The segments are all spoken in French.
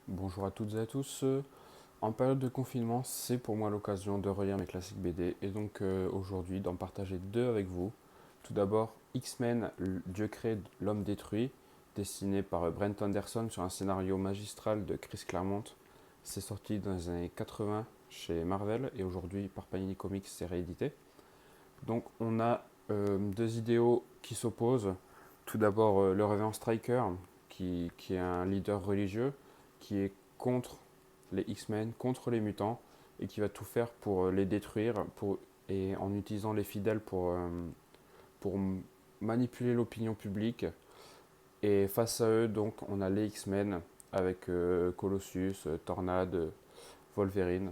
Bonjour à toutes et à tous. En période de confinement, c'est pour moi l'occasion de relire mes classiques BD et donc aujourd'hui d'en partager deux avec vous. Tout d'abord, X-Men, Dieu crée, l'homme détruit, dessiné par Brent Anderson sur un scénario magistral de Chris Claremont. C'est sorti dans les années 80 chez Marvel et aujourd'hui par Panini Comics c'est réédité. Donc on a deux idéaux qui s'opposent. Tout d'abord le Révérend Striker qui est un leader religieux qui est contre les X-Men, contre les mutants et qui va tout faire pour les détruire et en utilisant les fidèles pour manipuler l'opinion publique. Et face à eux, donc, on a les X-Men avec Colossus, Tornade, Wolverine,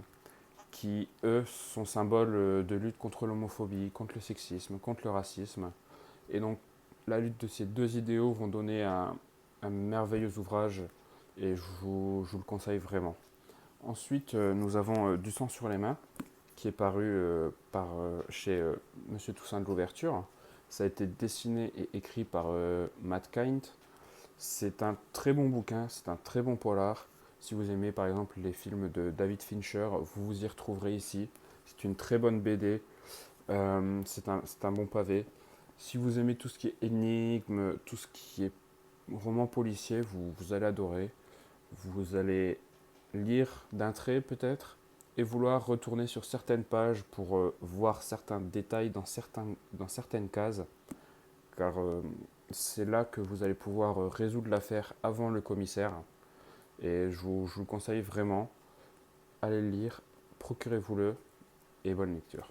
qui, eux, sont symboles de lutte contre l'homophobie, contre le sexisme, contre le racisme. Et donc, la lutte de ces deux idéaux vont donner un merveilleux ouvrage et je vous le conseille vraiment. Ensuite, nous avons Du sang sur les mains, qui est paru chez Monsieur Toussaint de l'Ouverture. Ça a été dessiné et écrit par Matt Kindt. C'est un très bon bouquin, c'est un très bon polar. Si vous aimez par exemple les films de David Fincher, vous vous y retrouverez ici. C'est une très bonne BD, c'est un bon pavé. Si vous aimez tout ce qui est énigme, tout ce qui est roman policier, vous allez adorer. Vous allez lire d'un trait peut-être et vouloir retourner sur certaines pages pour voir certains détails dans certaines cases, car c'est là que vous allez pouvoir résoudre l'affaire avant le commissaire. Et je vous conseille vraiment, allez le lire, procurez-vous-le et bonne lecture.